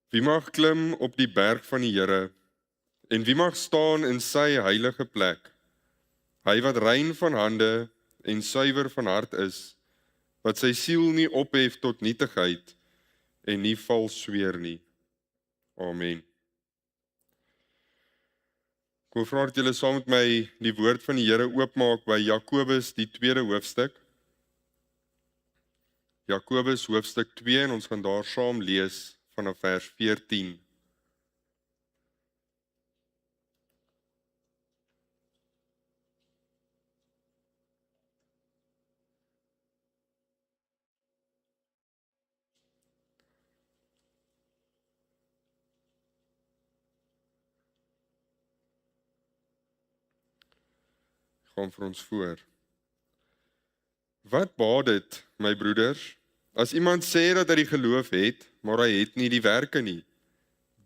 Wie mag klim op die berg van die Here en wie mag staan in sy heilige plek? Hy wat rein van hande en suiwer van hart is, wat sy siel nie ophef tot nietigheid en nie vals sweer nie. Amen. Ek wil vra dat julle saam met my die woord van die Here oopmaak by Jakobus die 2de hoofstuk. Jakobus hoofstuk 2 en ons gaan daar saam lees vanaf vers 14. Gaan vir ons voor. Wat baat dit, my broeders, as iemand sê dat hy die geloof het, maar hy het nie die werke nie?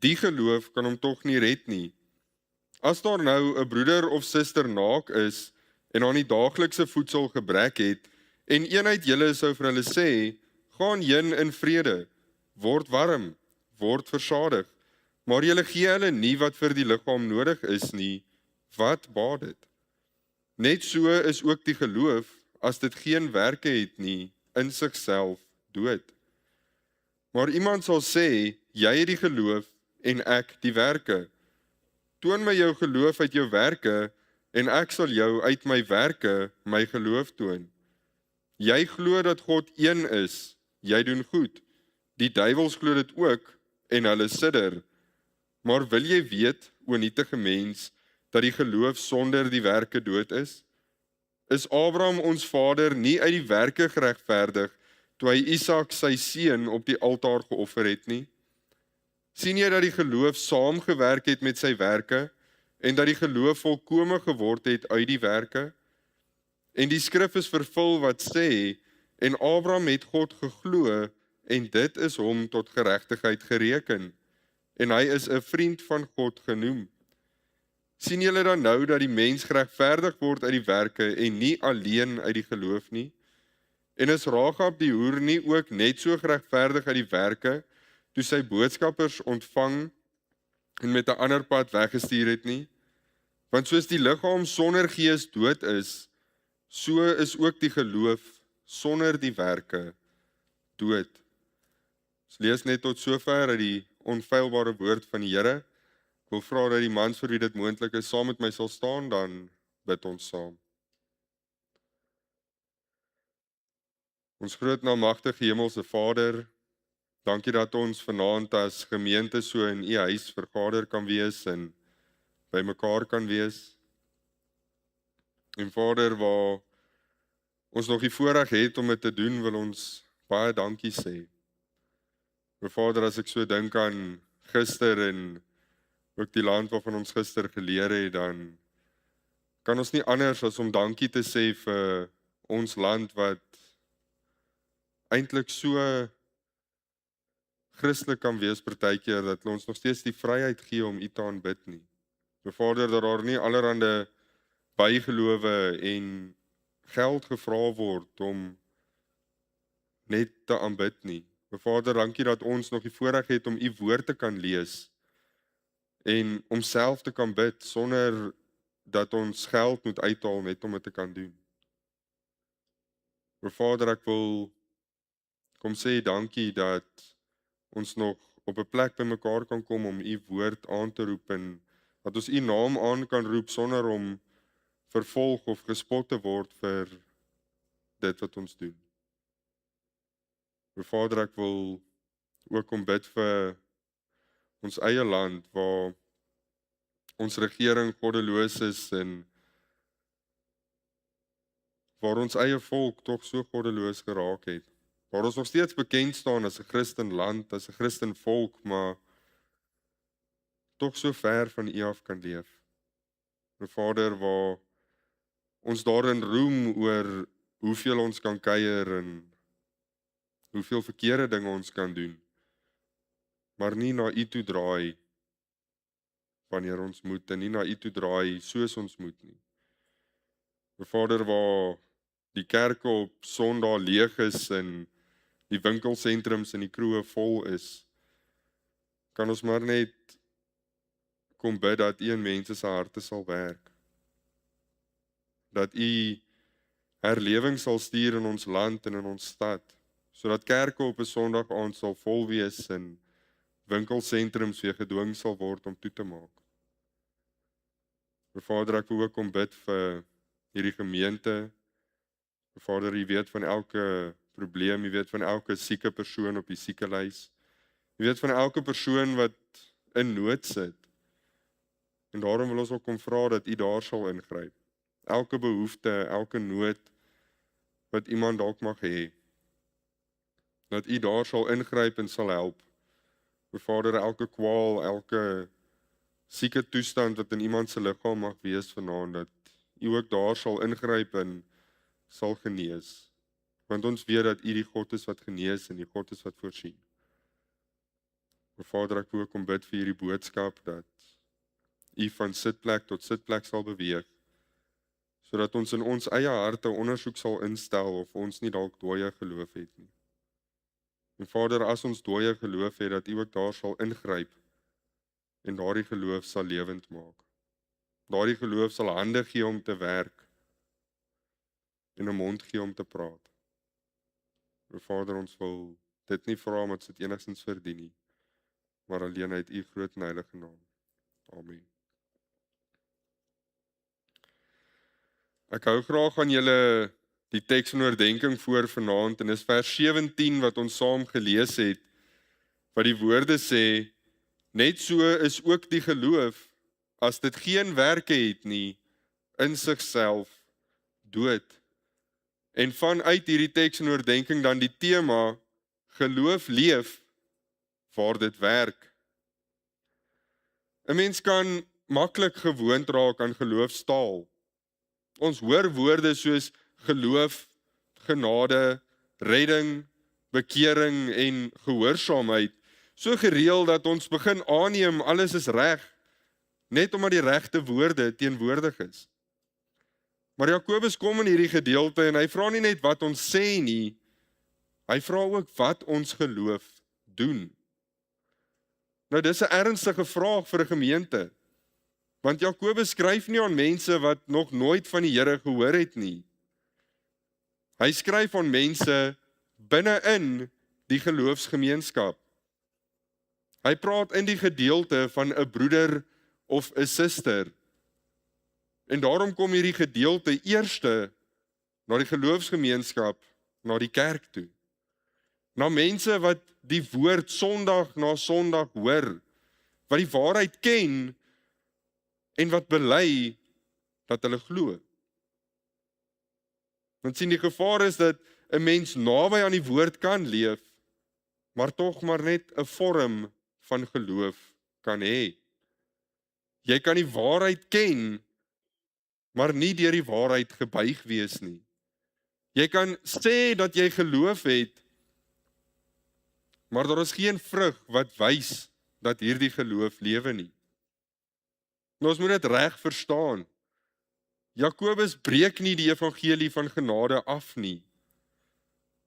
Die geloof kan hom tog nie red nie. As daar nou 'n broeder of suster naak is en aan die daaglikse voedsel gebrek het, en een uit julle sou vir hulle sê, gaan heen in vrede, word warm, word versadig, maar julle gee hulle nie wat vir die liggaam nodig is nie, wat baat dit? Net so is ook die geloof, as dit geen werke het nie, in sigself dood. Maar iemand sal sê, jy het die geloof en ek die werke. Toon my jou geloof uit jou werke en ek sal jou uit my werke my geloof toon. Jy glo dat God een is, jy doen goed. Die duiwels glo dit ook en hulle sidder. Maar wil jy weet, o nietige mens, dat die geloof sonder die werke dood is? Is Abraham ons vader nie uit die werke geregverdig toe hy Isak sy seun op die altaar geoffer het nie? Sien jy dat die geloof saamgewerk het met sy werke en dat die geloof volkome geword het uit die werke? En die skrif is vervul wat sê, en Abraham het God geglo en dit is hom tot geregtigheid gereken en hy is 'n vriend van God genoem. Sien julle dan nou dat die mens geregverdig word uit die werke en nie alleen uit die geloof nie? En is Rahab die hoer nie ook net so geregverdig uit die werke toe sy boodskappers ontvang en met 'n ander pad weggestuur het nie? Want soos die liggaam sonder gees dood is, so is ook die geloof sonder die werke dood. Ons lees net tot sover uit die onfeilbare woord van die Here. Ek wil vra dat die mans vir wie dit moontlik is, saam met my sal staan, dan bid ons saam. Ons groot en almagtige hemelse Vader, dankie dat ons vanaand as gemeente so in U huis vergader kan wees en by mekaar kan wees. En Vader, waar ons nog die voorreg het om dit te doen, wil ons baie dankie sê. Maar Vader, as ek so dink aan gister en ook die land waarvan ons gister geleer het, dan kan ons nie anders as om dankie te sê vir ons land wat eintlik so Christelik kan wees partykeer, dat ons nog steeds die vryheid gee om U te aanbid nie. Maar Vader, dat daar nie allerhande bygelowe en geld gevra word om net te aanbid nie. Maar Vader, dankie dat ons nog die voorreg het om U woord te kan lees en om self te kan bid sonder dat ons geld moet uithaal net om dit te kan doen. Maar Vader, ek wil kom sê dankie dat ons nog op 'n plek by mekaar kan kom om U woord aan te roep en dat ons U naam aan kan roep sonder om vervolg of gespot te word vir dit wat ons doen. Maar Vader, ek wil ook kom bid vir ons eie land waar ons regering goddeloos is en waar ons eie volk tog so goddeloos geraak het. Waar ons nog steeds bekend staan as 'n Christenland, as 'n Christen volk, maar tog so ver van U af kan leef. Maar Vader, waar ons daarin roem oor hoeveel ons kan kuier en hoeveel verkeerde dinge ons kan doen, maar nie na U toe draai wanneer ons moet en nie na U toe draai soos ons moet nie. Maar Vader, waar die kerke op Sondag leeg is en die winkelsentrums en die kroë vol is, kan ons maar net kom bid dat U in mense se harte sal werk. Dat U herlewing sal stuur in ons land en in ons stad, sodat kerke op 'n Sondag aand sal vol wees en winkelsentrums weer gedwing sal word om toe te maak. Vader, ek wil ook kom bid vir hierdie gemeente. Vader, U weet van elke probleem, U weet van elke sieke persoon op die siektelys. U weet van elke persoon wat in nood sit. En daarom wil ons ook kom vra dat U daar sal ingryp. Elke behoefte, elke nood wat iemand dalk mag hê, dat U daar sal ingryp en sal help. Vader, elke kwaal, elke sieke toestand wat in iemand se liggaam mag wees vanaand, dat U ook daar sal ingryp en sal genees. Want ons weet dat U die God is wat genees en die God is wat voorsien. Vader, ek wil ook kom bid vir hierdie boodskap dat U van sitplek tot sitplek sal beweeg, sodat ons in ons eie harte ondersoek sal instel of ons nie dalk dooie geloof het nie. En Vader, as ons dooie geloof het, dat U ook daar sal ingryp en daardie geloof sal lewend maak. Daardie geloof sal hande gee om te werk en 'n mond gee om te praat. Vader, ons wil dit nie vra omdat dit enigstens verdien nie, maar alleen uit U groot en heilige naam. Amen. Ek hou graag aan julle die teks in oordenking voor vanaand en is vers 17 wat ons saam gelees het, wat die woorde sê, net so is ook die geloof, as dit geen werke het nie, in sigself dood. En vanuit hierdie teks in oordenking dan die tema, geloof leef, waar dit werk. 'n Mens kan maklik gewoond raak aan geloofstaal. Ons hoor woorde soos geloof, genade, redding, bekering en gehoorsaamheid so gereeld dat ons begin aanneem alles is reg, net omdat die regte woorde teenwoordig is. Maar Jakobus kom in hierdie gedeelte en hy vra nie net wat ons sê nie, hy vra ook wat ons geloof doen. Nou dis 'n ernstige vraag vir 'n gemeente, want Jakobus skryf nie aan mense wat nog nooit van die Here gehoor het nie. Hy skryf aan mense binne-in die geloofsgemeenskap. Hy praat in die gedeelte van 'n broeder of 'n suster. En daarom kom hierdie gedeelte eerste na die geloofsgemeenskap, na die kerk toe. Na mense wat die woord Sondag na Sondag hoor, wat die waarheid ken en wat bely dat hulle glo. Want sien, die gevaar is dat 'n mens naby aan die woord kan leef, maar tog maar net 'n vorm van geloof kan hê. Jy kan die waarheid ken, maar nie deur die waarheid gebuig wees nie. Jy kan sê dat jy geloof het, maar daar is geen vrug wat wys dat hierdie geloof lewe nie. Nou, ons moet dit reg verstaan. Jakobus breek nie die evangelie van genade af nie.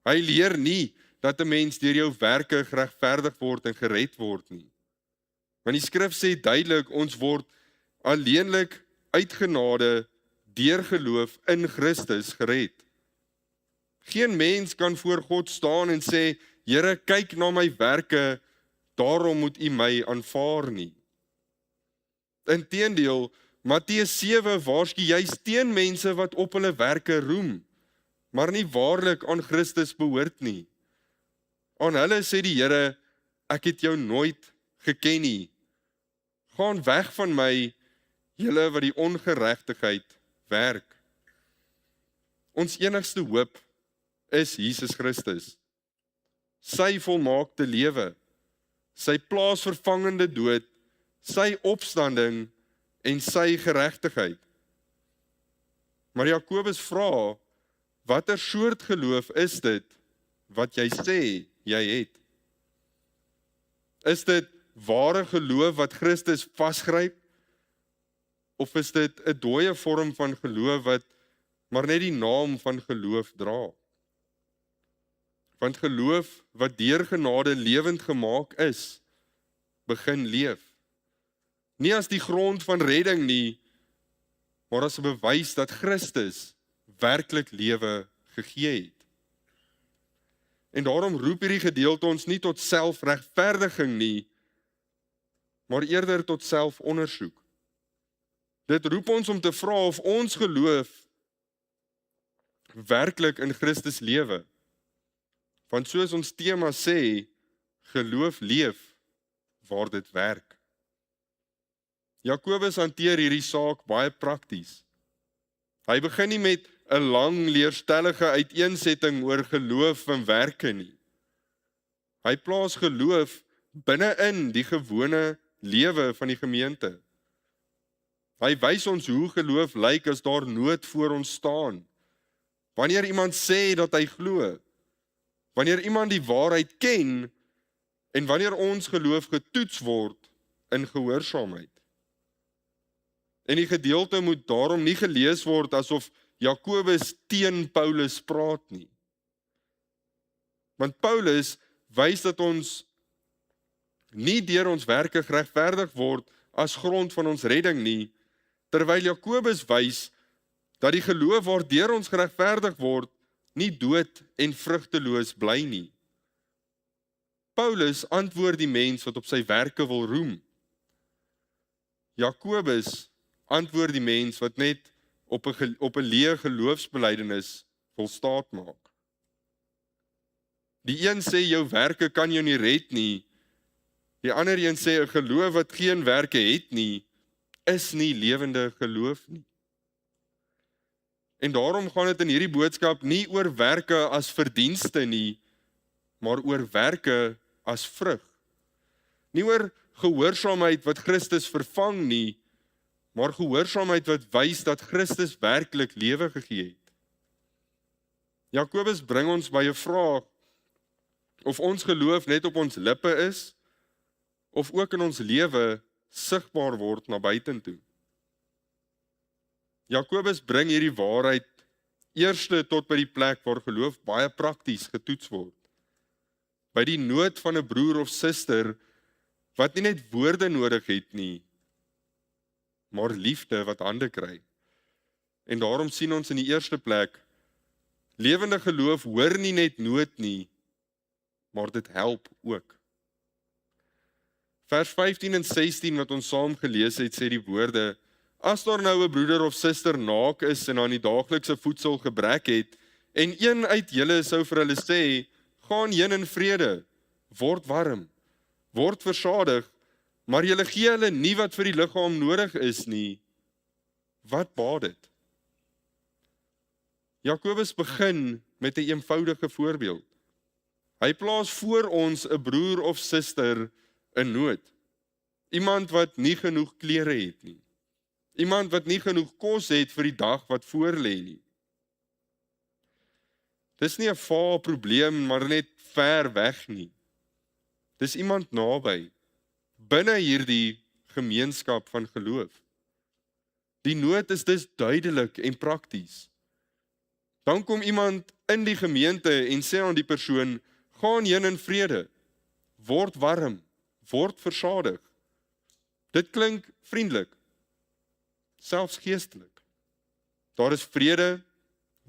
Hy leer nie dat 'n mens deur jou werke geregverdig word en gered word nie. Want die skrif sê duidelik, ons word alleenlik uit genade deur geloof in Christus gered. Geen mens kan voor God staan en sê, Here, kyk na my werke, daarom moet U my aanvaar nie. Inteendeel, Matteus 7 waarsku juis teen mense wat op hulle werke roem, maar nie waarlik aan Christus behoort nie. Aan hulle sê die Here, ek het jou nooit geken nie. Gaan weg van my, julle wat die ongeregtigheid werk. Ons enigste hoop is Jesus Christus. Sy volmaakte lewe, sy plaasvervangende dood, sy opstanding en sy geregtigheid. Maar Jakobus vra, watter soort geloof is dit wat jy sê jy het? Is dit ware geloof wat Christus vasgryp? Of is dit 'n dooie vorm van geloof wat maar net die naam van geloof dra? Want geloof wat deur genade lewend gemaak is, begin leef. Nie as die grond van redding nie, maar as 'n bewys dat Christus werklik lewe gegee het. En daarom roep hierdie gedeelte ons nie tot selfregverdiging nie, maar eerder tot selfondersoek. Dit roep ons om te vra of ons geloof werklik in Christus lewe. Want soos ons tema sê, geloof leef waar dit werk. Jakobus hanteer hierdie saak baie prakties. Hy begin nie met 'n lang leerstellige uiteensetting oor geloof en werke nie. Hy plaas geloof binne-in die gewone lewe van die gemeente. Hy wys ons hoe geloof lyk as daar nood voor ons staan. Wanneer iemand sê dat hy glo, wanneer iemand die waarheid ken, en wanneer ons geloof getoets word in gehoorsaamheid. En die gedeelte moet daarom nie gelees word asof Jakobus teen Paulus praat nie. Want Paulus wys dat ons nie deur ons werke geregverdig word as grond van ons redding nie, terwyl Jakobus wys dat die geloof waardeur ons geregverdig word nie dood en vrugteloos bly nie. Paulus antwoord die mens wat op sy werke wil roem. Jakobus antwoord die mens wat net op 'n leë geloofsbelijdenis wil staat maak. Die een sê jou werke kan jou nie red nie. Die ander een sê 'n geloof wat geen werke het nie, is nie lewende geloof nie. En daarom gaan dit in hierdie boodskap nie oor werke as verdienste nie, maar oor werke as vrug. Nie oor gehoorsaamheid wat Christus vervang nie, maar gehoorsaamheid wat wys dat Christus werklik lewe gegee het. Jakobus bring ons by 'n vraag of ons geloof net op ons lippe is, of ook in ons lewe sigbaar word na buitentoe. Jakobus bring hierdie waarheid eerste tot by die plek waar geloof baie prakties getoets word. By die nood van 'n broer of suster wat nie net woorde nodig het nie, maar liefde wat hande kry. En daarom sien ons in die eerste plek, lewende geloof hoor nie net nood nie, maar dit help ook. Vers 15 en 16 wat ons saam gelees het, sê die woorde, as daar nou 'n broeder of suster naak is en aan die daaglikse voedsel gebrek het, en een uit julle sou vir hulle sê, gaan heen in vrede, word warm, word versadig, maar julle gee hulle nie wat vir die liggaam nodig is nie, wat baat dit? Jakobus begin met 'n eenvoudige voorbeeld. Hy plaas voor ons 'n broer of suster in nood. Iemand wat nie genoeg klere het nie. Iemand wat nie genoeg kos het vir die dag wat voor lê nie. Dis nie 'n vaar probleem, maar net ver weg nie. Dis iemand naby, binne hierdie gemeenskap van geloof. Die nood is dus duidelik en prakties. Dan kom iemand in die gemeente en sê aan die persoon, gaan heen in vrede, word warm, word versadig. Dit klink vriendelik, selfs geestelik. Daar is vrede,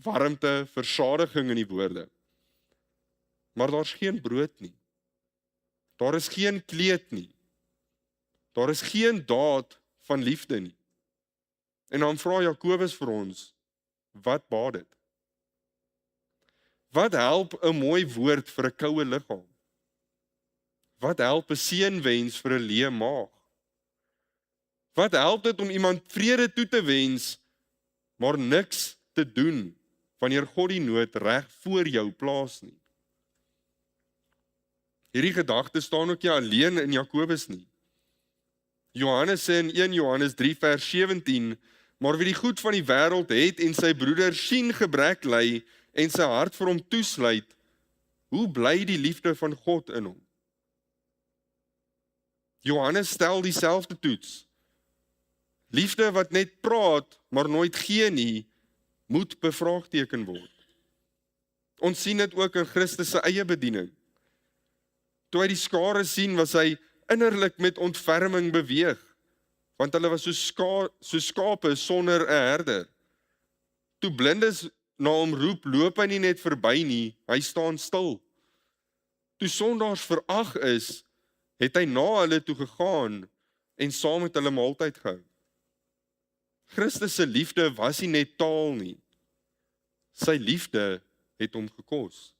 warmte, versadiging in die woorde. Maar daar's geen brood nie. Daar is geen kleed nie. Daar is geen daad van liefde nie. En dan vra Jakobus vir ons, wat baat dit? Wat help 'n mooi woord vir 'n koue liggaam? Wat help 'n seënwens vir 'n leë maag? Wat help dit om iemand vrede toe te wens, maar niks te doen wanneer God die nood reg voor jou plaas nie? Hierdie gedagte staan ook nie alleen in Jakobus nie. Johannes sê in 1 Johannes 3 vers 17, maar wie die goed van die wêreld het en sy broeder sien gebrek ly en sy hart vir hom toesluit, hoe bly die liefde van God in hom? Johannes stel dieselfde toets. Liefde wat net praat, maar nooit gee nie, moet bevraagteken word. Ons sien dit ook in Christus se eie bediening. Toe hy die skare sien, was hy innerlik met ontferming beweeg, want hulle was so skape sonder 'n herder. Toe blindes na hom roep, loop hy nie net verby nie, hy staan stil. Toe sondaars verag is, het hy na hulle toe gegaan en saam met hulle maaltyd gehou. Christus se liefde was nie net taal nie. Sy liefde het hom gekos.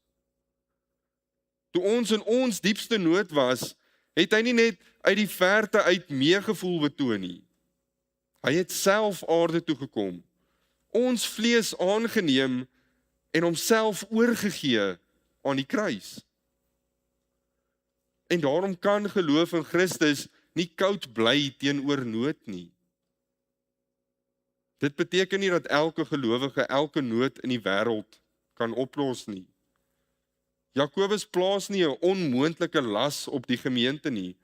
Toe ons in ons diepste nood was, het hy nie net uit die verte uit meegevoel betoon nie. Hy het self aarde toe gekom, ons vlees aangeneem en homself oorgegee aan die kruis. En daarom kan geloof in Christus nie koud bly teenoor nood nie. Dit beteken nie dat elke gelowige elke nood in die wêreld kan oplos nie. Jakobus plaas nie 'n onmoontlike las op die gemeente nie,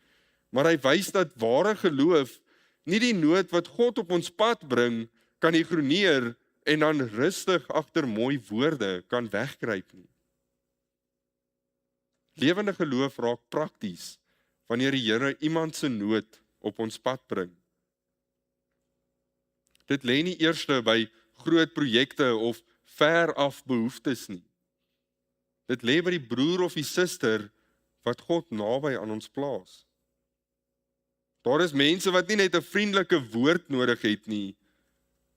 maar hy wys dat ware geloof nie die nood wat God op ons pad bring kan ignoreer en dan rustig agter mooi woorde kan wegkruip nie. Lewende geloof raak prakties wanneer die Here iemand se nood op ons pad bring. Dit lê nie eers by groot projekte of ver af behoeftes nie. Dit lê by die broer of die suster wat God naby aan ons plaas. Daar is mense wat nie net 'n vriendelike woord nodig het nie,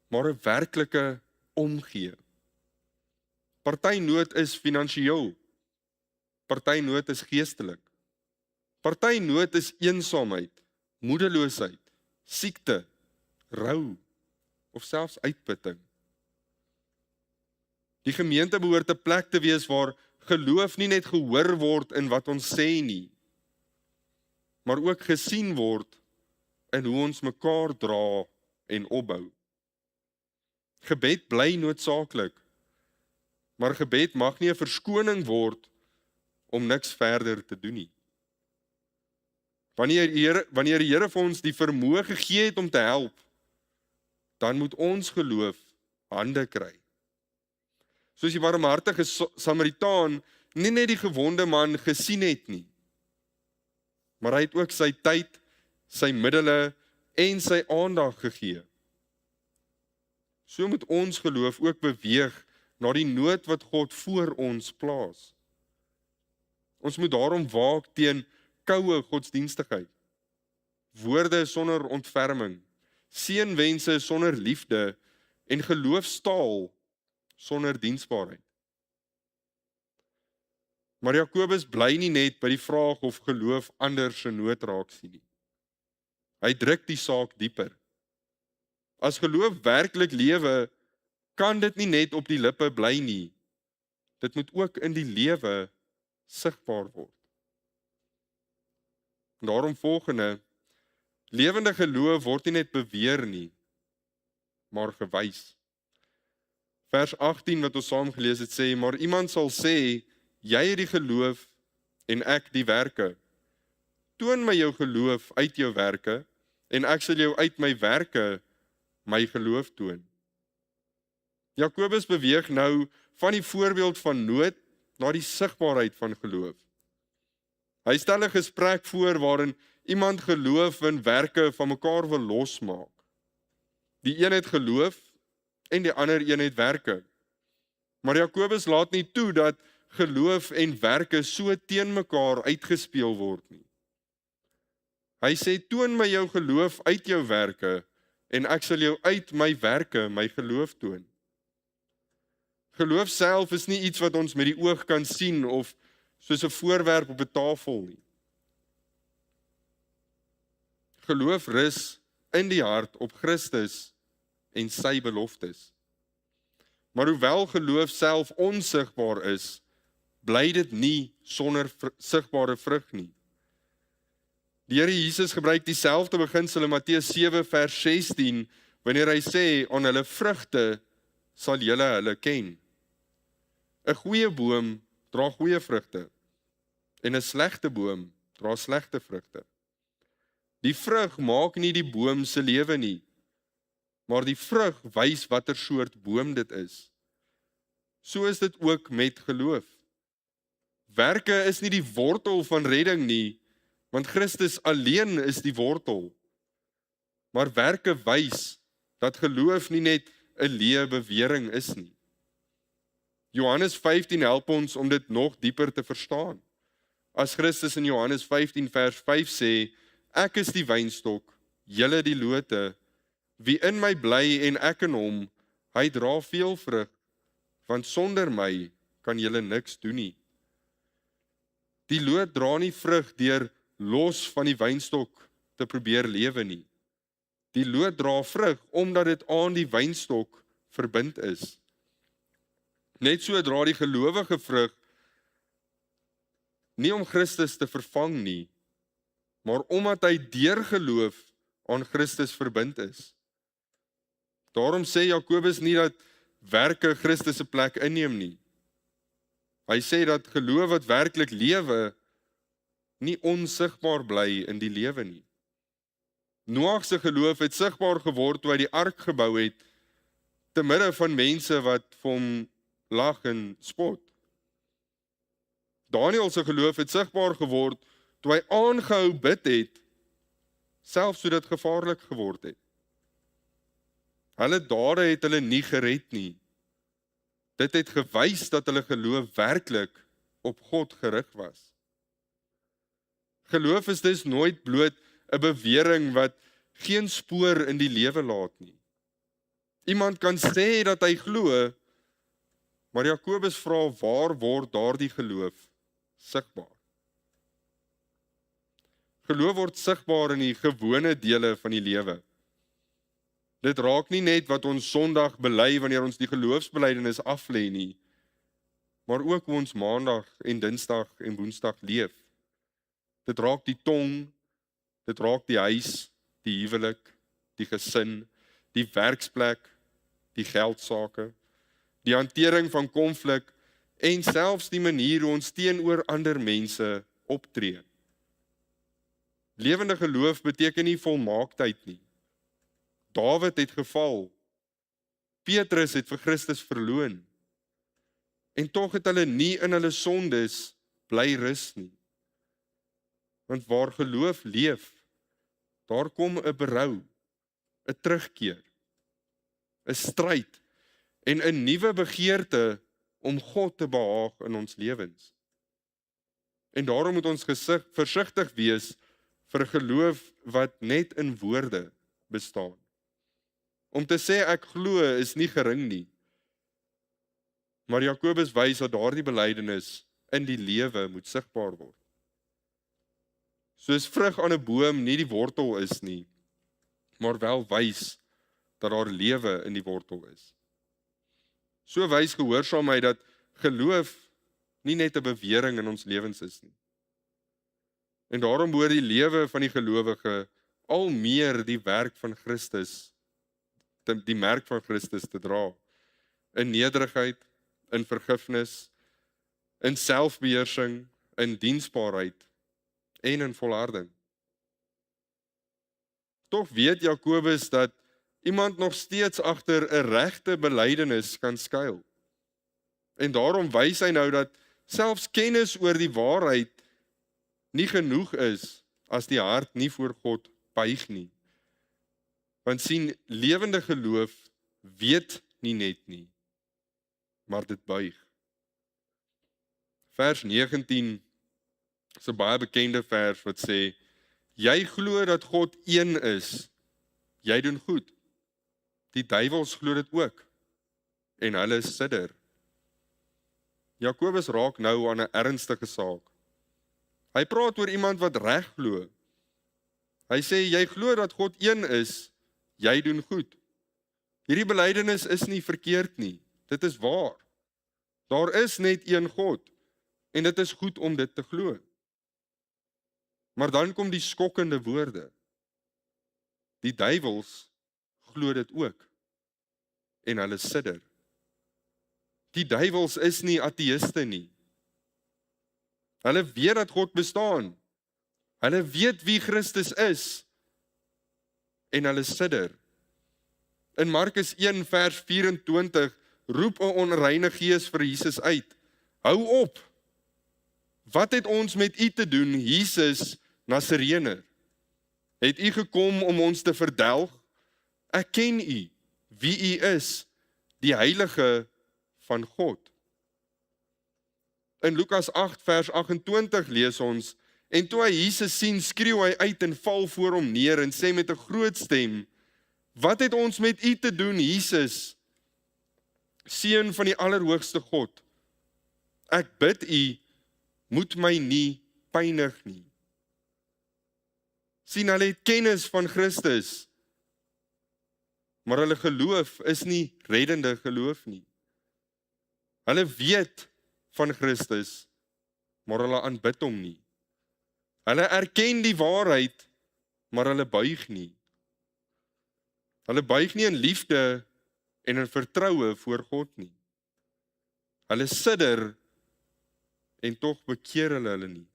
maar 'n werklike omgee. Party nood is finansiëel. Party nood is geestelik. Party nood is eensaamheid, moedeloosheid, siekte, rou of selfs uitputting. Die gemeente behoort 'n plek te wees waar geloof nie net gehoor word in wat ons sê nie, maar ook gesien word in hoe ons mekaar dra en opbou. Gebed bly noodsaaklik, maar gebed mag nie 'n verskoning word om niks verder te doen nie. Wanneer die Here vir ons die vermoë gegee het om te help, dan moet ons geloof hande kry. Soos die barmhartige Samaritaan nie net die gewonde man gesien het nie, maar hy het ook sy tyd, sy middele en sy aandag gegee. So moet ons geloof ook beweeg na die nood wat God voor ons plaas. Ons moet daarom waak teen koue godsdienstigheid, woorde sonder ontferming, seënwense sonder liefde en geloofstaal sonder diensbaarheid. Maar Jakobus bly nie net by die vraag of geloof ander se nood raak sien nie. Hy druk die saak dieper. As geloof werklik lewe, kan dit nie net op die lippe bly nie. Dit moet ook in die lewe sigbaar word. Daarom volgende, lewende geloof word nie net beweer nie, maar gewys. Vers 18 wat ons saam gelees het sê, maar iemand sal sê, jy het die geloof en ek die werke. Toon my jou geloof uit jou werke en ek sal jou uit my werke my geloof toon. Jakobus beweeg nou van die voorbeeld van nood na die sigbaarheid van geloof. Hy stel 'n gesprek voor waarin iemand geloof en werke van mekaar wil losmaak. Die een het geloof en die ander een het werke. Maar Jakobus laat nie toe dat geloof en werke so teen mekaar uitgespeel word nie. Hy sê, toon my jou geloof uit jou werke en ek sal jou uit my werke my geloof toon. Geloof self is nie iets wat ons met die oog kan sien of soos 'n voorwerp op 'n tafel nie. Geloof rus in die hart op Christus en sy beloftes. Maar hoewel geloof self onsigbaar is, bly dit nie sonder sigbare vrug nie. Die Here Jesus gebruik dieselfde beginsel in Matteus 7 vers 16, wanneer hy sê, aan hulle vrugte sal julle hulle ken. 'n Goeie boom dra goeie vrugte en 'n slegte boom dra slegte vrugte. Die vrug maak nie die boom se lewe nie, maar die vrug wys watter soort boom dit is. So is dit ook met geloof. Werke is nie die wortel van redding nie, Want Christus alleen is die wortel. Maar werke wys dat geloof nie net 'n leë bewering is nie. Johannes 15 help ons om dit nog dieper te verstaan. As Christus in Johannes 15 vers 5 sê, ek is die wynstok, julle die lote, wie in my bly en ek in hom, hy dra veel vrug, want sonder my kan julle niks doen nie. Die loot dra nie vrug deur los van die wynstok te probeer lewe nie. Die loot dra vrug omdat dit aan die wynstok verbind is. Net so dra die gelowige vrug nie om Christus te vervang nie, maar omdat hy deur geloof aan Christus verbind is. Daarom sê Jakobus nie dat werke Christus se plek inneem nie. Hy sê dat geloof wat werklik lewe nie onsigbaar bly in die lewe nie. Noag se geloof het sigbaar geword toe hy die ark gebou het, te midde van mense wat vir hom lag en spot. Daniël se geloof het sigbaar geword toe hy aangehou bid het, selfs toe dit gevaarlik geword het. Hulle dade het hulle nie gered nie. Dit het gewys dat hulle geloof werklik op God gerig was. Geloof is dus nooit bloot 'n bewering wat geen spoor in die lewe laat nie. Iemand kan sê dat hy glo, maar Jakobus vra, waar word daardie geloof sigbaar? Geloof word sigbaar in die gewone dele van die lewe. Dit raak nie net wat ons Sondag bely wanneer ons die geloofsbelydenis aflê nie, maar ook hoe ons Maandag en Dinsdag en Woensdag leef. Dit raak die tong, dit raak die huis, die huwelik, die gesin, die werksplek, die geldsake, die hantering van konflik en selfs die manier hoe ons teenoor ander mense optree. Lewende geloof beteken nie volmaaktheid nie. Dawid het geval. Petrus het vir Christus verloon. En tog het hulle nie in hulle sondes bly rus nie. Want waar geloof leef, daar kom 'n berou, 'n terugkeer, 'n stryd en 'n nuwe begeerte om God te behaag in ons lewens. En daarom moet ons versigtig wees vir 'n geloof wat net in woorde bestaan. Om te sê ek glo is nie gering nie. Maar Jakobus wys dat daardie belydenis in die lewe moet sigbaar word. Soos vrug aan 'n boom nie die wortel is nie, maar wel wys dat daar lewe in die wortel is. So wys gehoorsaamheid dat geloof nie net 'n bewering in ons lewens is nie. En daarom behoort die lewe van die gelowige al meer die werk van Christus, die merk van Christus te dra. In nederigheid, in vergifnis, in selfbeheersing, in diensbaarheid en in volharding. Tog weet Jakobus dat iemand nog steeds agter 'n regte belydenis kan skuil. En daarom wys hy nou dat selfs kennis oor die waarheid nie genoeg is as die hart nie voor God buig nie. Want sien, lewende geloof weet nie net nie, maar dit buig. Vers 19 is 'n baie bekende vers wat sê, jy glo dat God een is, jy doen goed. Die duiwels glo dit ook, en hulle sidder. Jakobus raak nou aan 'n ernstige saak. Hy praat oor iemand wat reg glo. Hy sê, jy glo dat God een is, jy doen goed. Hierdie belydenis is nie verkeerd nie, dit is waar. Daar is net een God, en dit is goed om dit te glo. Maar dan kom die skokkende woorde. Die duiwels glo dit ook, en hulle sidder. Die duiwels is nie ateïste nie. Hulle weet dat God bestaan. Hulle weet wie Christus is, en hulle sidder. In Markus 1 vers 24 roep 'n onreine gees vir Jesus uit. Hou op! Wat het ons met u te doen, Jesus, Nasareëner, het u gekom om ons te verdelg? Ek ken u, wie u is, die heilige van God. In Lukas 8 vers 28 lees ons, en toe hy Jesus sien, skreeu hy uit en val voor hom neer en sê met 'n groot stem, wat het ons met u te doen, Jesus, Seun van die Allerhoogste God? Ek bid u, moet my nie pynig nie. Sien, hulle het kennis van Christus, maar hulle geloof is nie reddende geloof nie. Hulle weet van Christus, maar hulle aanbid hom nie. Hulle erken die waarheid, maar hulle buig nie. Hulle buig nie in liefde en in vertroue voor God nie. Hulle sidder en tog bekeer hulle nie.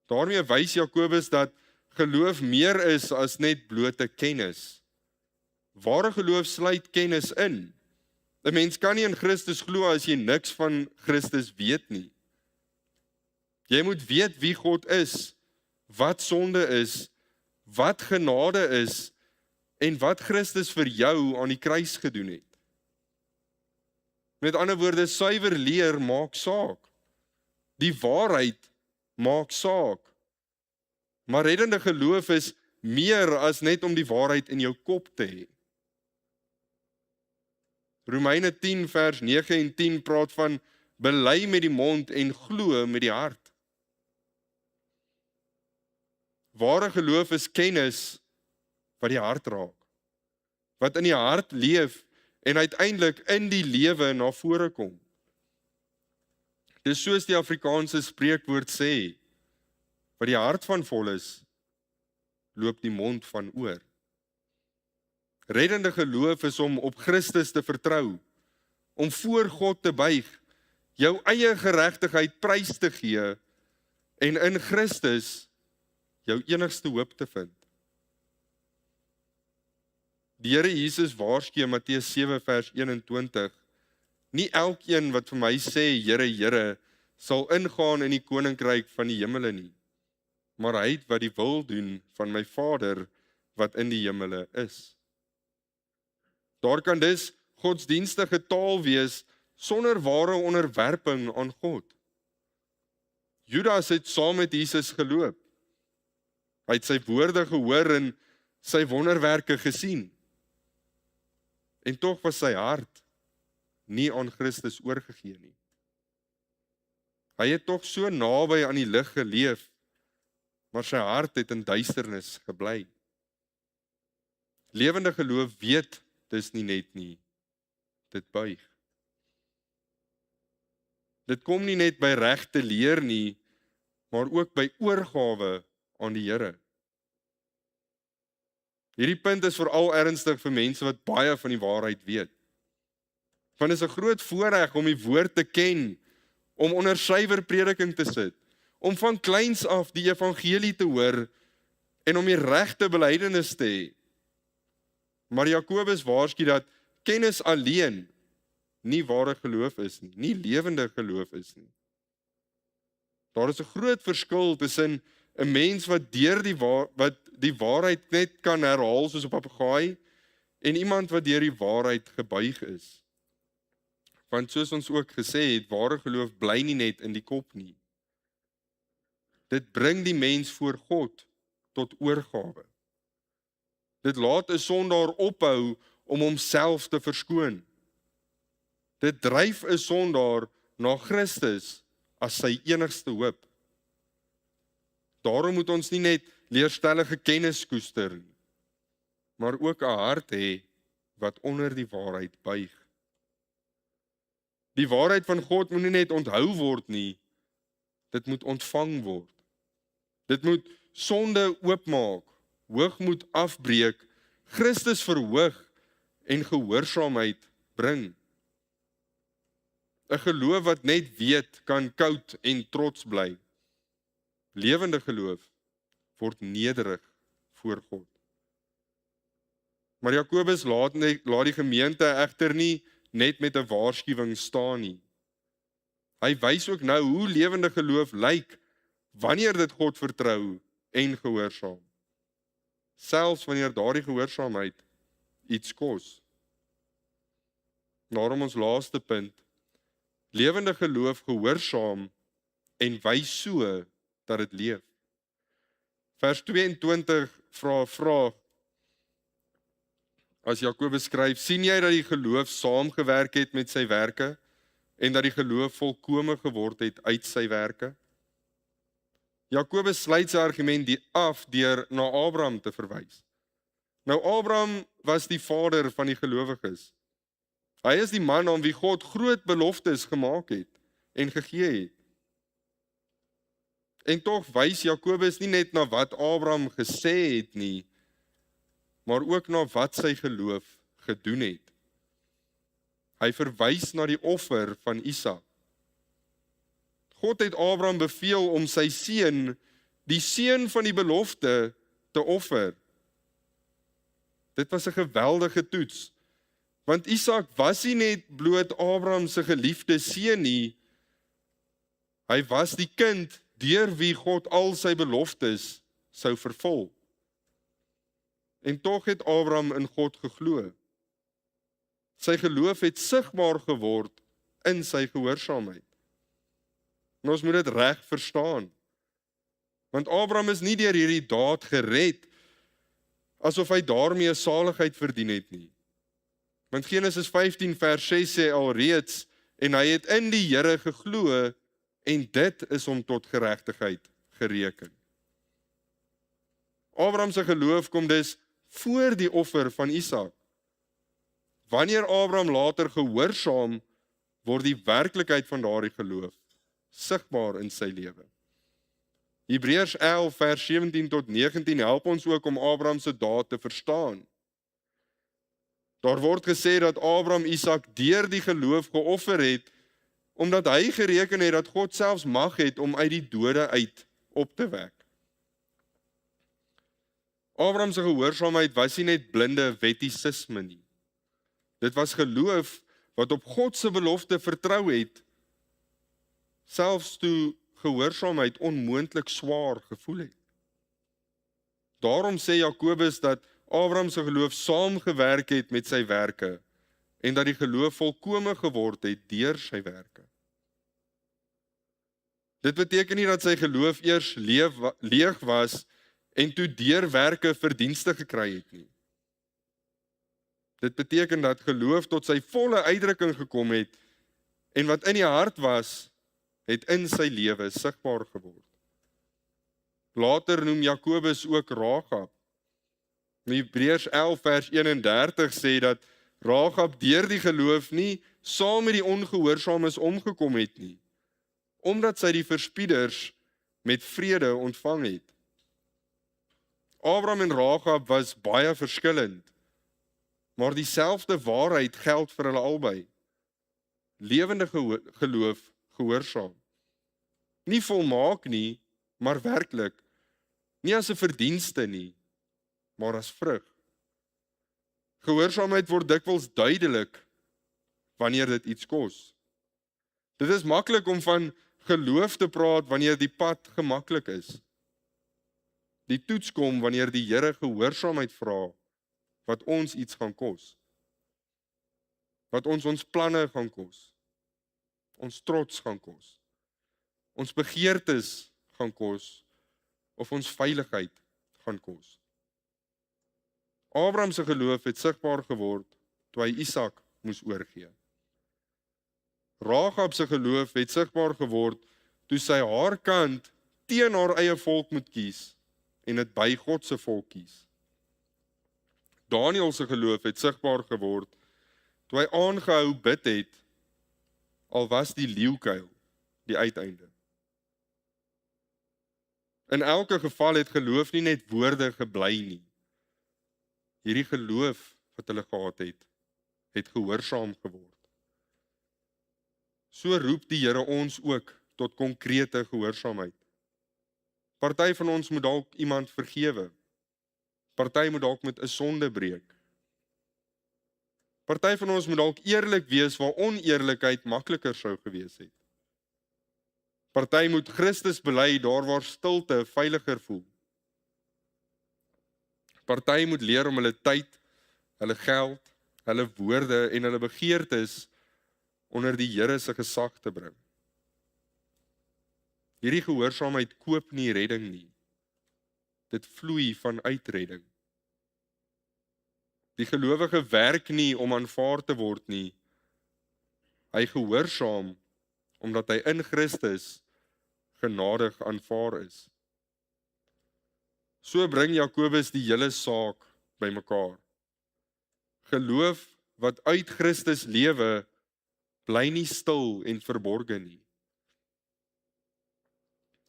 Daarmee wys Jakobus dat geloof meer is as net blote kennis. Ware geloof sluit kennis in. 'n Mens kan nie in Christus glo as jy niks van Christus weet nie. Jy moet weet wie God is, wat sonde is, wat genade is, en wat Christus vir jou aan die kruis gedoen het. Met ander woorde, suiwer leer maak saak. Die waarheid maak saak. Maar reddende geloof is meer as net om die waarheid in jou kop te hê. Romeine 10 vers 9 en 10 praat van bely met die mond en glo met die hart. Ware geloof is kennis wat die hart raak, wat in die hart leef en uiteindelik in die lewe na vore kom. Dis soos die Afrikaanse spreekwoord sê, wat die hart van vol is, loop die mond van oor. Reddende geloof is om op Christus te vertrou, om voor God te buig, jou eie geregtigheid prys te gee en in Christus jou enigste hoop te vind. Die Here Jesus waarsku in Matteus 7 vers 21, nie elkeen wat vir my sê, Here, Here, sal ingaan in die koninkryk van die hemele nie, maar hy wat die wil doen van my Vader wat in die hemele is. Daar kan dus godsdienstige taal wees sonder ware onderwerping aan God. Judas het saam met Jesus geloop. Hy het sy woorde gehoor en sy wonderwerke gesien. En tog was sy hart nie aan Christus oorgegee nie. Hy het tog so naby aan die lig geleef, maar sy hart het in duisternis gebly. Lewende geloof weet dis nie net nie, dit buig. Dit kom nie net by regte leer nie, maar ook by oorgawe aan die Here. Hierdie punt is veral ernstig vir mense wat baie van die waarheid weet. Want dit is 'n groot voorreg om die woord te ken, om onder suiwer prediking te sit, om van kleins af die evangelie te hoor en om die regte belydenis te hê. Maar Jakobus waarsku dat kennis alleen nie ware geloof is nie, nie lewende geloof is nie. Daar is 'n groot verskil tussen 'n mens wat deur die waarheid net kan herhaal soos 'n papegaai en iemand wat deur die waarheid gebuig is. Want soos ons ook gesê het, ware geloof bly nie net in die kop nie. Dit bring die mens voor God tot oorgawe. Dit laat 'n sondaar ophou om homself te verskoon. Dit dryf 'n sondaar na Christus as sy enigste hoop. Daarom moet ons nie net leerstellige kennis koester nie, maar ook 'n hart hê wat onder die waarheid buig. Die waarheid van God moet nie net onthou word nie, dit moet ontvang word. Dit moet sonde oopmaak, hoogmoed afbreek, Christus verhoog en gehoorsaamheid bring. 'n Geloof wat net weet, kan koud en trots bly. Lewende geloof word nederig voor God. Maar Jakobus laat die gemeente egter nie net met 'n waarskuwing staan nie. Hy wys ook nou hoe lewende geloof lyk wanneer dit God vertrou en gehoorsaam. Selfs wanneer daardie gehoorsaamheid iets kos. Daarom ons laaste punt, lewende geloof gehoorsaam en wys so dat dit leef. Vers 22 vra 'n vraag, as Jakobus skryf, sien jy dat die geloof saamgewerk het met sy werke en dat die geloof volkome geword het uit sy werke? Jakobus sluit sy argument af deur na Abraham te verwys. Nou Abraham was die vader van die gelowiges. Hy is die man aan wie God groot beloftes gemaak het en gegee het. En tog wys Jakobus nie net na wat Abraham gesê het nie, maar ook na wat sy geloof gedoen het. Hy verwys na die offer van Isak. God het Abraham beveel om sy seun, die seun van die belofte, te offer. Dit was 'n geweldige toets, want Isak was nie net bloot Abraham se geliefde seun nie, hy was die kind deur wie God al sy beloftes sou vervul. En tog het Abraham in God geglo. Sy geloof het sigbaar geword in sy gehoorsaamheid. En ons moet dit reg verstaan. Want Abraham is nie deur hierdie daad gered, asof hy daarmee saligheid verdien het nie. Want Genesis 15 vers 6 sê alreeds, en hy het in die Here geglo, en dit is hom tot geregtigheid gereken. Abraham se geloof kom dus voor die offer van Isak. Wanneer Abraham later gehoorsaam, word die werklikheid van daardie geloof sigbaar in sy lewe. Hebreërs 11 vers 17 tot 19 help ons ook om Abraham se daad te verstaan. Daar word gesê dat Abraham Isak deur die geloof geoffer het, omdat hy gereken het dat God selfs mag het om uit die dode uit op te wek. Abraham se gehoorsaamheid was nie net blinde wettisisme nie. Dit was geloof wat op God se belofte vertrou het, selfs toe gehoorsaamheid onmoontlik swaar gevoel het. Daarom sê Jakobus dat Abraham se geloof saamgewerk het met sy werke en dat die geloof volkome geword het deur sy werke. Dit beteken nie dat sy geloof eers leeg was en toe deur werke verdienste gekry het nie. Dit beteken dat geloof tot sy volle uitdrukking gekom het en wat in die hart was, het in sy lewe sigbaar geword. Later noem Jakobus ook Rahab. Hebreërs 11 vers 31 sê dat Rahab deur die geloof nie saam met die ongehoorsaames omgekom het nie, omdat sy die verspieders met vrede ontvang het. Abraham en Rahab was baie verskillend, maar dieselfde waarheid geld vir hulle albei. Lewende geloof gehoorsaam. Nie volmaak nie, maar werklik. Nie as 'n verdienste nie, maar as vrug. Gehoorsaamheid word dikwels duidelik wanneer dit iets kos. Dit is maklik om van geloof te praat wanneer die pad gemaklik is. Die toets kom wanneer die Here gehoorsaamheid vra wat ons iets gaan kos. Wat ons planne gaan kos. Ons trots gaan kos. Ons begeertes gaan kos of ons veiligheid gaan kos. Abraham se geloof het sigbaar geword toe hy Isak moes oorgee. Rahab se geloof het sigbaar geword toe sy haar kant teen haar eie volk moet kies en dit by God se volk kies. Daniël se geloof het sigbaar geword toe hy aangehou bid het, al was die leeukuil die uiteinde. In elke geval het geloof nie net woorde gebly nie. Hierdie geloof wat hulle gehad het gehoorsaam geword. So roep die Here ons ook tot konkrete gehoorsaamheid. Party van ons moet dalk iemand vergewe. Party moet dalk met 'n sonde breek. Party van ons moet dalk eerlik wees waar oneerlikheid makliker sou gewees het. Party moet Christus bely daar waar stilte veiliger voel. Party moet leer om hulle tyd, hulle geld, hulle woorde en hulle begeertes onder die Here se gesag te bring. Hierdie gehoorsaamheid koop nie redding nie. Dit vloei vanuit redding. Die gelowige werk nie om aanvaar te word nie. Hy gehoorsaam omdat hy in Christus genadig aanvaar is. So bring Jakobus die hele saak bymekaar. Geloof wat uit Christus lewe, bly nie stil en verborge nie.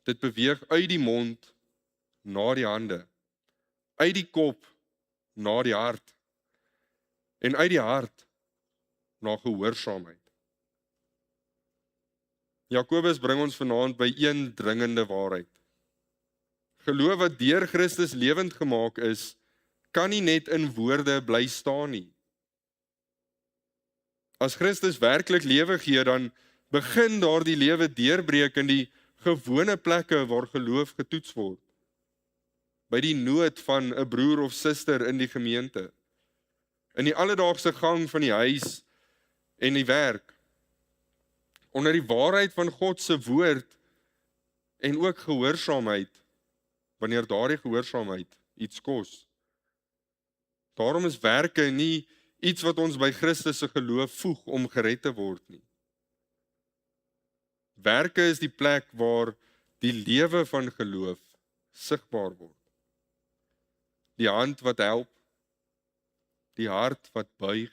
Dit beweeg uit die mond na die hande, uit die kop na die hart en uit die hart na gehoorsaamheid. Jakobus bring ons vanaand by een dringende waarheid. Geloof wat deur Christus lewend gemaak is, kan nie net in woorde bly staan nie. As Christus werklik lewe gee, dan begin daardie lewe deurbreek in die gewone plekke waar geloof getoets word. By die nood van 'n broer of suster in die gemeente, in die alledaagse gang van die huis en die werk, onder die waarheid van God se woord en ook gehoorsaamheid, wanneer daardie gehoorsaamheid iets kos. Daarom is werke nie iets wat ons by Christus se geloof voeg om gered te word nie. Werke is die plek waar die lewe van geloof sigbaar word. Die hand wat help, die hart wat buig,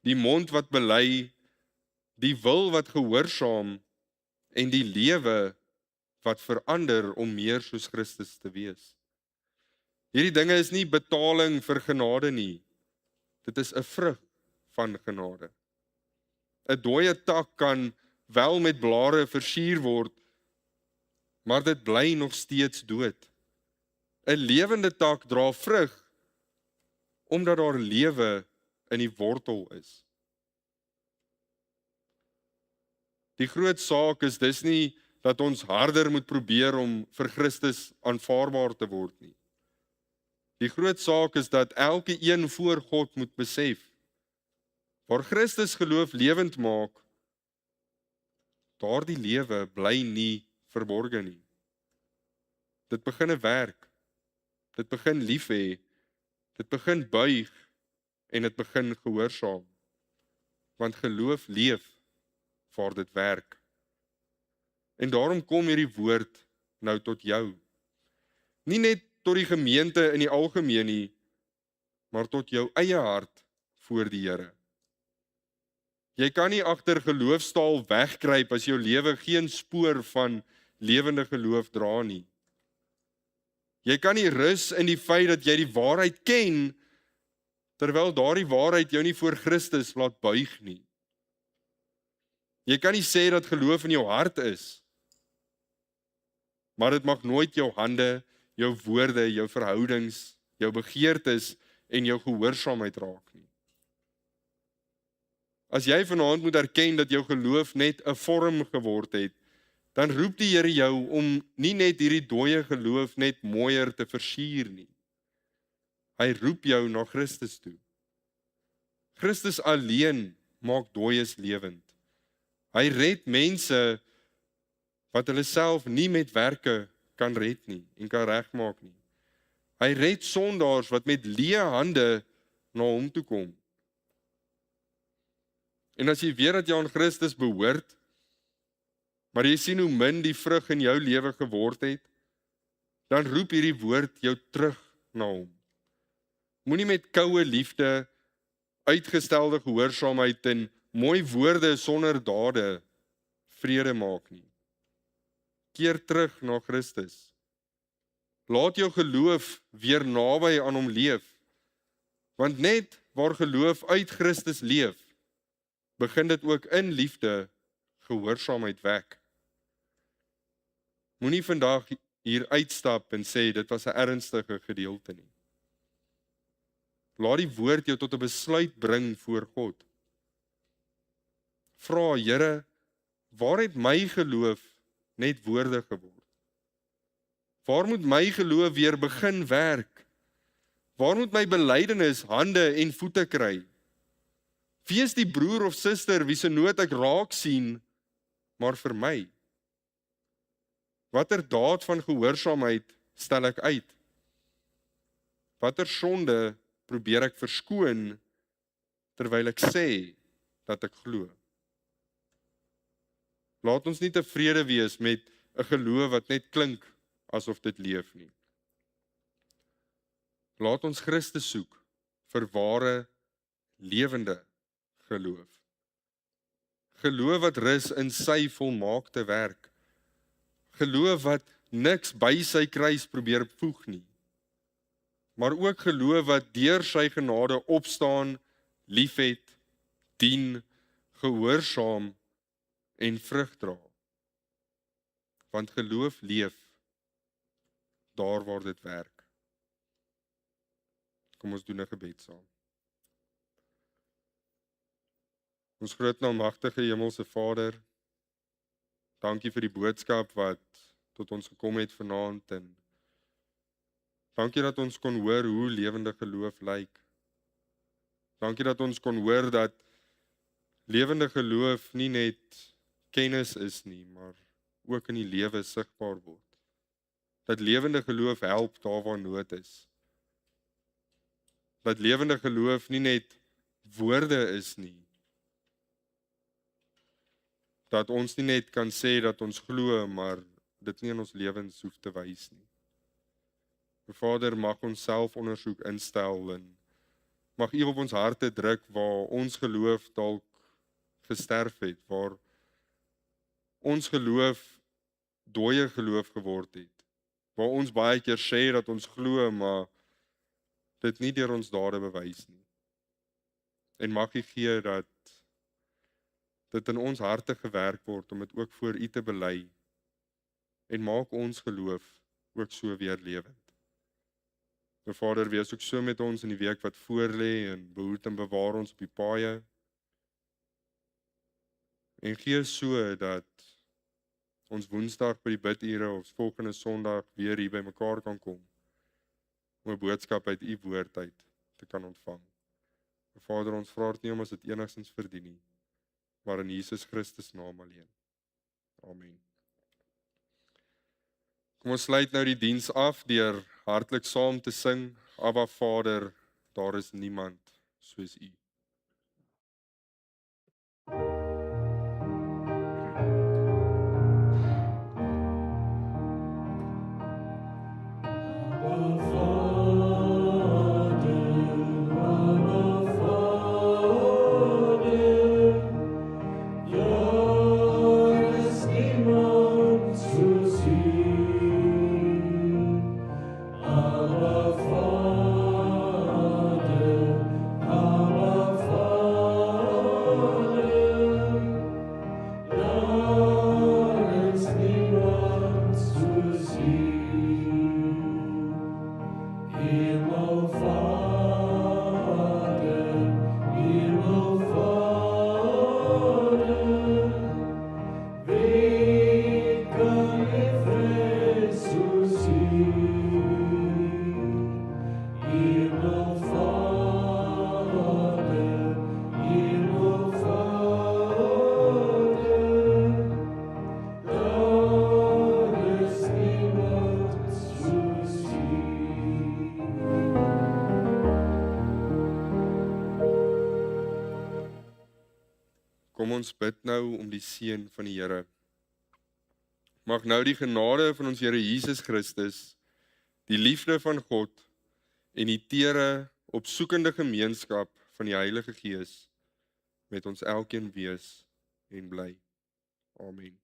die mond wat bely, die wil wat gehoorsaam en die lewe wat verander om meer soos Christus te wees. Hierdie dinge is nie betaling vir genade nie. Dit is 'n vrug van genade. 'n Dooie tak kan wel met blare versier word, maar dit bly nog steeds dood. 'n Lewende tak dra vrug, omdat daar lewe in die wortel is. Die groot saak is dis nie dat ons harder moet probeer om vir Christus aanvaarbaar te word nie. Die groot saak is dat elke een voor God moet besef, waar Christus geloof lewend maak, daardie lewe bly nie verborge nie. Dit begin 'n werk, dit begin lief hê, dit begin buig en dit begin gehoorsaam. Want geloof leef waar dit werk. En daarom kom hierdie woord nou tot jou. Nie net tot die gemeente in die algemeen nie, maar tot jou eie hart voor die Here. Jy kan nie agter geloofstaal wegkruip as jou lewe geen spoor van lewende geloof dra nie. Jy kan nie rus in die feit dat jy die waarheid ken, terwyl daardie waarheid jou nie voor Christus laat buig nie. Jy kan nie sê dat geloof in jou hart is, maar dit mag nooit jou hande, jou woorde, jou verhoudings, jou begeertes en jou gehoorsaamheid raak nie. As jy vanaand moet erken dat jou geloof net 'n vorm geword het, dan roep die Here jou om nie net hierdie dooie geloof net mooier te versier nie. Hy roep jou na Christus toe. Christus alleen maak dooies lewend. Hy red mense wat hulle self nie met werke kan red nie en kan regmaak nie. Hy red sondaars wat met leë hande na hom toe kom. En as jy weet dat jy aan Christus behoort, maar jy sien hoe min die vrug in jou lewe geword het, dan roep hierdie woord jou terug na hom. Moenie met koue liefde, uitgestelde gehoorsaamheid en mooi woorde sonder dade vrede maak nie. Keer terug na Christus. Laat jou geloof weer naby aan hom leef, want net waar geloof uit Christus leef, begin dit ook in liefde gehoorsaamheid wek. Moenie vandag hier uitstap en sê dit was 'n ernstige gedeelte nie. Laat die woord jou tot 'n besluit bring voor God. Vra, Here, waar het my geloof net woorde geword? Waar moet my geloof weer begin werk? Waar moet my belydenis hande en voete kry? Wie is die broer of suster wie se nood ek raak sien, maar vir my? Watter daad van gehoorsaamheid stel ek uit? Watter sonde probeer ek verskoon terwyl ek sê dat ek glo? Laat ons nie tevrede wees met 'n geloof wat net klink asof dit leef nie. Laat ons Christus soek vir ware, lewende geloof. Geloof wat rus in sy volmaakte werk. Geloof wat niks by sy kruis probeer voeg nie. Maar ook geloof wat deur sy genade opstaan, liefhet, dien, gehoorsaam en vrug dra. Want geloof leef daar waar dit werk. Kom ons doen 'n gebed saam. Ons groot en almagtige hemelse Vader, dankie vir die boodskap wat tot ons gekom het vanaand en dankie dat ons kon hoor hoe lewende geloof lyk. Dankie dat ons kon hoor dat lewende geloof nie net kennis is nie, maar ook in die lewe sigbaar word. Dat lewende geloof help daar waar nood is. Dat lewende geloof nie net woorde is nie. Dat ons nie net kan sê dat ons glo, maar dit nie in ons lewens hoef te wys nie. Vader, mag ons self ondersoek instel en mag U op ons harte druk waar ons geloof dalk gesterf het, waar ons geloof dooie geloof geword het, waar ons baie keer sê dat ons glo, maar dit nie deur ons dade bewys nie. En mag U gee dat dit in ons harte gewerk word om dit ook voor U te bely en maak ons geloof ook so weer lewend. Vader, wees ook so met ons in die week wat voor lê en behoed en bewaar ons op die paaie. En gee so dat ons Woensdag by die bidure of volgende Sondag weer hier by mekaar kan kom om 'n boodskap uit U woord uit te kan ontvang. Vader, ons vra dit nie om ons dit enigstens verdien nie, maar in Jesus Christus naam alleen. Amen. Kom ons sluit nou die diens af deur hartlik saam te sing, Abba Vader, daar is niemand soos U. Kom ons bid nou om die seën van die Here. Mag nou die genade van ons Here Jesus Christus, die liefde van God en die tere opsoekende gemeenskap van die Heilige Gees met ons elkeen wees en bly. Amen.